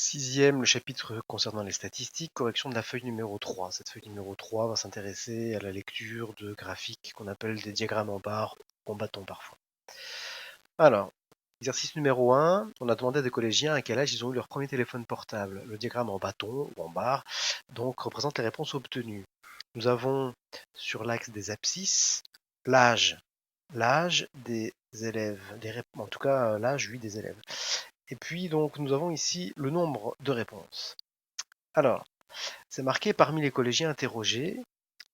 Sixième, le chapitre concernant les statistiques, correction de la feuille numéro 3. Cette feuille numéro 3 va s'intéresser à la lecture de graphiques qu'on appelle des diagrammes en barres, en bâton parfois. Alors, exercice numéro 1, on a demandé à des collégiens à quel âge ils ont eu leur premier téléphone portable. Le diagramme en bâton ou en barre donc représente les réponses obtenues. Nous avons sur l'axe des abscisses l'âge des élèves, en tout cas l'âge, oui, des élèves. Et puis donc nous avons ici le nombre de réponses. Alors, c'est marqué parmi les collégiens interrogés,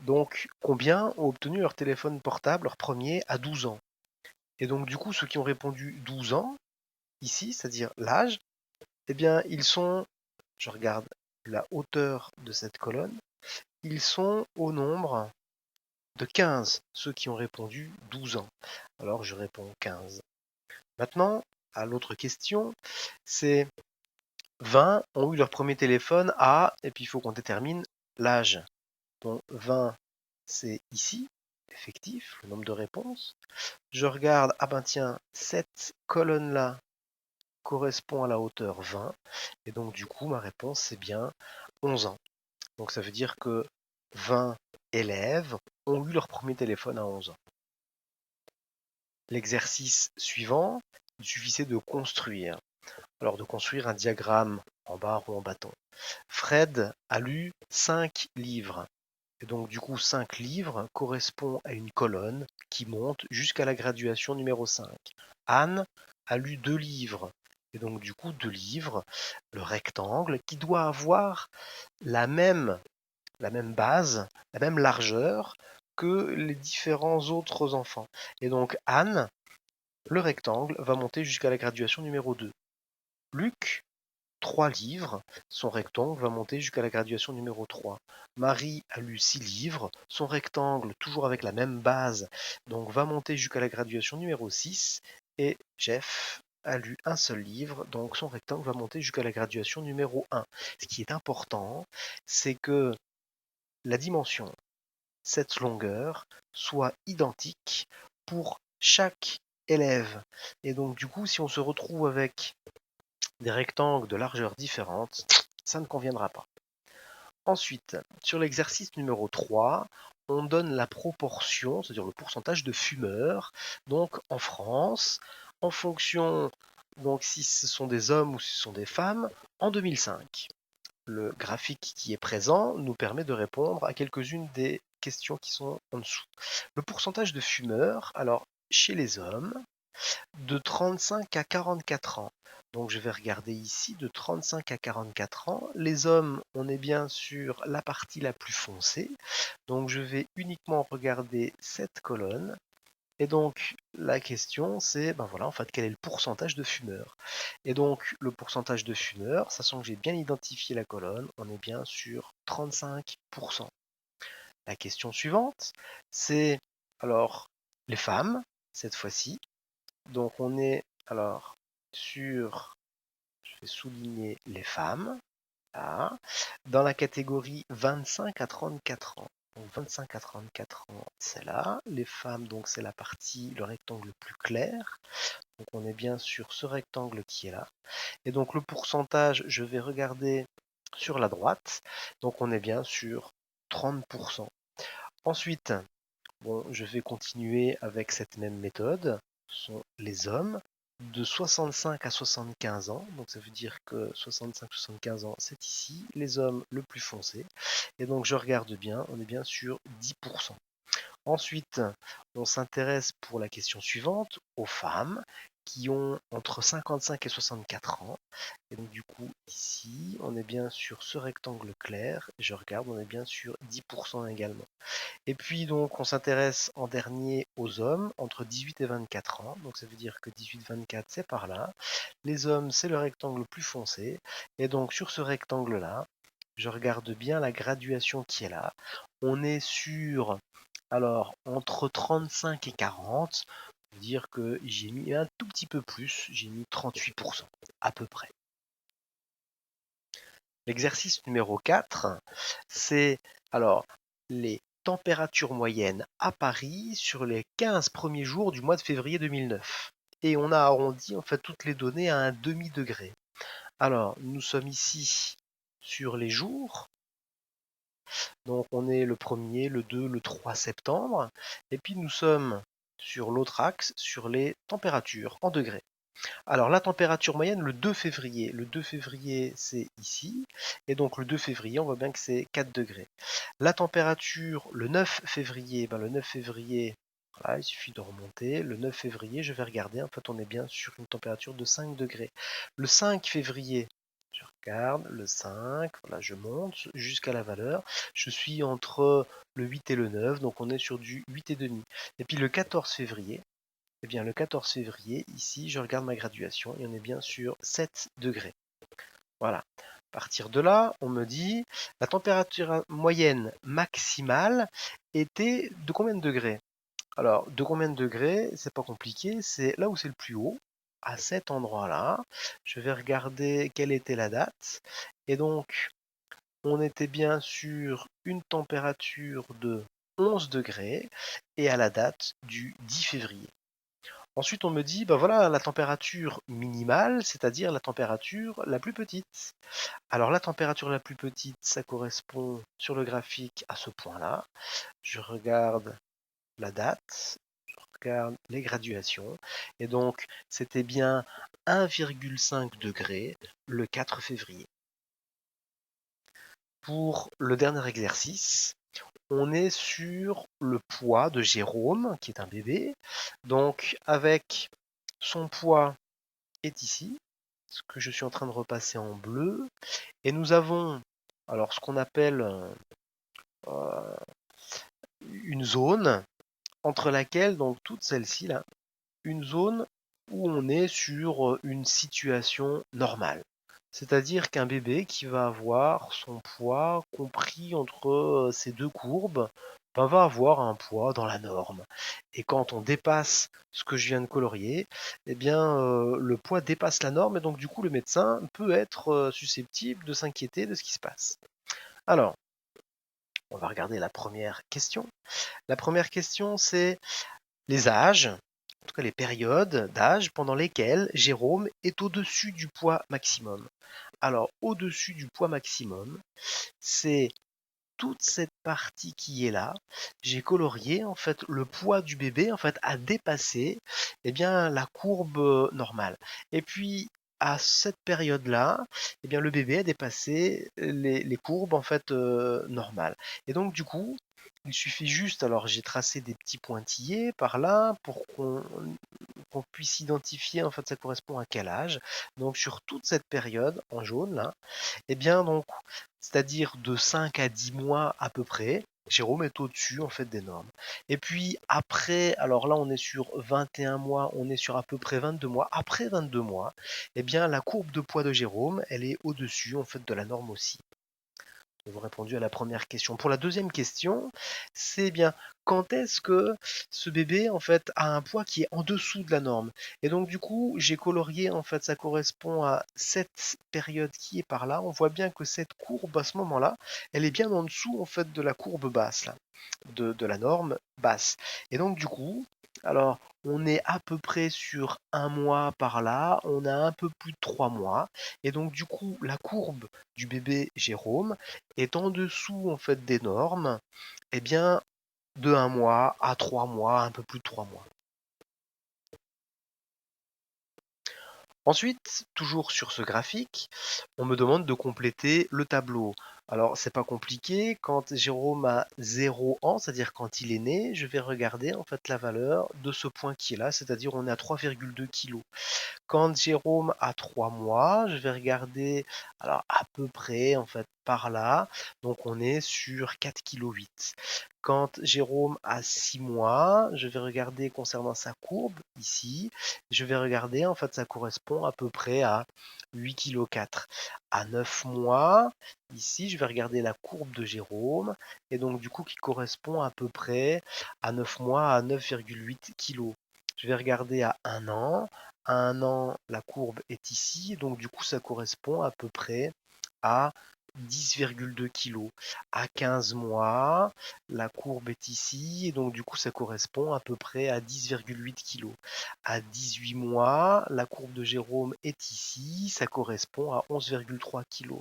donc combien ont obtenu leur téléphone portable, leur premier, à 12 ans. Et donc du coup, ceux qui ont répondu 12 ans, ici, c'est-à-dire l'âge, eh bien ils sont, je regarde la hauteur de cette colonne, ils sont au nombre de 15, ceux qui ont répondu 12 ans. Alors je réponds 15. Maintenant, à l'autre question, c'est 20 ont eu leur premier téléphone à, et puis il faut qu'on détermine l'âge. Donc 20, c'est ici, effectif, le nombre de réponses. Je regarde, ah ben tiens, cette colonne-là correspond à la hauteur 20, et donc du coup ma réponse c'est bien 11 ans. Donc ça veut dire que 20 élèves ont eu leur premier téléphone à 11 ans. L'exercice suivant, il suffisait de construire. Alors de construire un diagramme en barre ou en bâton. Fred a lu 5 livres. Et donc du coup 5 livres correspond à une colonne qui monte jusqu'à la graduation numéro 5. Anne a lu 2 livres. Et donc du coup 2 livres, le rectangle qui doit avoir la même base, la même largeur que les différents autres enfants. Et donc Anne, le rectangle, va monter jusqu'à la graduation numéro 2. Luc, 3 livres, son rectangle va monter jusqu'à la graduation numéro 3. Marie a lu 6 livres, son rectangle, toujours avec la même base, donc va monter jusqu'à la graduation numéro 6. Et Jeff a lu un seul livre, donc son rectangle va monter jusqu'à la graduation numéro 1. Ce qui est important, c'est que la dimension, cette longueur, soit identique pour chaque élève. Et donc du coup, si on se retrouve avec des rectangles de largeur différente, ça ne conviendra pas. Ensuite, sur l'exercice numéro 3, on donne la proportion, c'est-à-dire le pourcentage de fumeurs, donc en France, en fonction, donc si ce sont des hommes ou si ce sont des femmes, en 2005. Le graphique qui est présent nous permet de répondre à quelques-unes des questions qui sont en dessous. Le pourcentage de fumeurs, alors chez les hommes, de 35 à 44 ans. Donc je vais regarder ici de 35 à 44 ans. Les hommes, on est bien sur la partie la plus foncée. Donc je vais uniquement regarder cette colonne. Et donc la question c'est, ben voilà, en fait, quel est le pourcentage de fumeurs? Et donc le pourcentage de fumeurs, sachant que j'ai bien identifié la colonne, on est bien sur 35%. La question suivante, c'est alors les femmes, cette fois-ci. Donc on est alors sur, je vais souligner les femmes, là, dans la catégorie 25 à 34 ans. Donc 25 à 34 ans, c'est là. Les femmes, donc c'est la partie, le rectangle le plus clair. Donc on est bien sur ce rectangle qui est là. Et donc le pourcentage, je vais regarder sur la droite. Donc on est bien sur 30%. Ensuite, bon, je vais continuer avec cette même méthode. Ce sont les hommes de 65 à 75 ans. Donc ça veut dire que 65-75 ans, c'est ici. Les hommes le plus foncé. Et donc je regarde bien, on est bien sur 10%. Ensuite, on s'intéresse pour la question suivante aux femmes qui ont entre 55 et 64 ans. Et donc du coup, ici, on est bien sur ce rectangle clair. Je regarde, on est bien sur 10% également. Et puis donc on s'intéresse en dernier aux hommes entre 18 et 24 ans. Donc ça veut dire que 18-24 c'est par là. Les hommes c'est le rectangle le plus foncé. Et donc sur ce rectangle là, je regarde bien la graduation qui est là. On est sur, alors entre 35 et 40. Ça veut dire que j'ai mis un tout petit peu plus, j'ai mis 38% à peu près. L'exercice numéro 4, c'est alors les températures moyennes à Paris sur les 15 premiers jours du mois de février 2009. Et on a arrondi en fait toutes les données à un demi-degré. Alors, nous sommes ici sur les jours. Donc, on est le 1er, le 2, le 3 septembre. Et puis, nous sommes sur l'autre axe, sur les températures en degrés. Alors, la température moyenne le 2 février. Le 2 février, c'est ici. Et donc, le 2 février, on voit bien que c'est 4 degrés. La température le 9 février, le 9 février, voilà, il suffit de remonter. Le 9 février, je vais regarder, en fait, on est bien sur une température de 5 degrés. Le 5 février, je regarde, le 5, voilà, je monte jusqu'à la valeur. Je suis entre le 8 et le 9, donc on est sur du 8,5. Et puis le 14 février, eh bien le 14 février, ici, je regarde ma graduation et on est bien sur 7 degrés. Voilà. À partir de là, on me dit la température moyenne maximale était de combien de degrés? Alors, de combien de degrés? C'est pas compliqué, c'est là où c'est le plus haut, à cet endroit-là. Je vais regarder quelle était la date. Et donc, on était bien sur une température de 11 degrés et à la date du 10 février. Ensuite, on me dit, voilà la température minimale, c'est-à-dire la température la plus petite. Alors la température la plus petite, ça correspond sur le graphique à ce point-là. Je regarde la date, je regarde les graduations, et donc c'était bien 1,5 degré le 4 février. Pour le dernier exercice, on est sur le poids de Jérôme, qui est un bébé. Donc avec son poids est ici, ce que je suis en train de repasser en bleu. Et nous avons alors ce qu'on appelle une zone entre laquelle, donc toute celle-ci là, une zone où on est sur une situation normale. C'est-à-dire qu'un bébé qui va avoir son poids compris entre ces deux courbes va avoir un poids dans la norme. Et quand on dépasse ce que je viens de colorier, eh bien le poids dépasse la norme et donc du coup le médecin peut être susceptible de s'inquiéter de ce qui se passe. Alors, on va regarder la première question. La première question, c'est les âges, en tout cas les périodes d'âge pendant lesquelles Jérôme est au-dessus du poids maximum. Alors, au-dessus du poids maximum, c'est toute cette partie qui est là. J'ai colorié, en fait, le poids du bébé, en fait, a dépassé, eh bien, la courbe normale. Et puis, à cette période-là, eh bien, le bébé a dépassé les courbes, en fait, normales. Et donc, du coup, il suffit juste, alors j'ai tracé des petits pointillés par là pour qu'on puisse identifier en fait ça correspond à quel âge. Donc sur toute cette période en jaune là, eh bien donc c'est-à-dire de 5 à 10 mois à peu près, Jérôme est au-dessus en fait des normes. Et puis après, alors là on est sur 21 mois, on est sur à peu près 22 mois. Après 22 mois, eh bien la courbe de poids de Jérôme, elle est au-dessus en fait de la norme aussi. Nous avons répondu à la première question. Pour la deuxième question, c'est bien quand est-ce que ce bébé en fait a un poids qui est en dessous de la norme. Et donc du coup, j'ai colorié en fait, ça correspond à cette période qui est par là. On voit bien que cette courbe à ce moment-là, elle est bien en dessous en fait de la courbe basse là, de la norme basse. Et donc du coup, alors on est à peu près sur un mois par là, on a un peu plus de 3 mois. Et donc du coup, la courbe du bébé Jérôme est en dessous en fait des normes, eh bien de 1 mois à 3 mois, un peu plus de 3 mois. Ensuite, toujours sur ce graphique, on me demande de compléter le tableau. Alors, c'est pas compliqué. Quand Jérôme a 0 ans, c'est-à-dire quand il est né, je vais regarder en fait la valeur de ce point qui est là, c'est-à-dire on est à 3,2 kg. Quand Jérôme a 3 mois, je vais regarder alors à peu près en fait par là. Donc on est sur 4,8 kg. Quand Jérôme a 6 mois, je vais regarder concernant sa courbe ici. Je vais regarder en fait ça correspond à peu près à 8,4 kg. À 9 mois, ici je vais regarder la courbe de Jérôme et donc du coup qui correspond à peu près à 9 mois à 9,8 kg. Je vais regarder à 1 an. À 1 an, la courbe est ici, donc du coup ça correspond à peu près à 10,2 kg. À 15 mois, la courbe est ici, et donc du coup ça correspond à peu près à 10,8 kg. À 18 mois, la courbe de Jérôme est ici, ça correspond à 11,3 kg.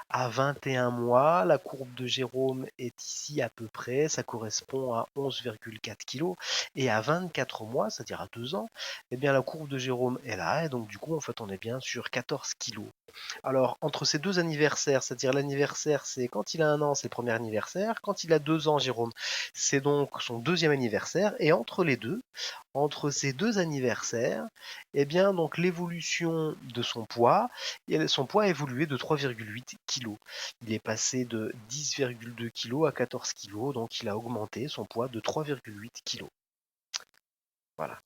À 21 mois, la courbe de Jérôme est ici à peu près, ça correspond à 11,4 kg. Et à 24 mois, c'est-à-dire à 2 ans, eh bien la courbe de Jérôme est là, et donc du coup en fait on est bien sur 14 kg. Alors, entre ces deux anniversaires, c'est-à-dire l'anniversaire, c'est quand il a 1 an, c'est le premier anniversaire. Quand il a 2 ans, Jérôme, c'est donc son deuxième anniversaire. Et entre les deux, entre ces deux anniversaires, eh bien, donc l'évolution de son poids, son poids a évolué de 3,8 kg. Il est passé de 10,2 kg à 14 kg, donc il a augmenté son poids de 3,8 kg. Voilà.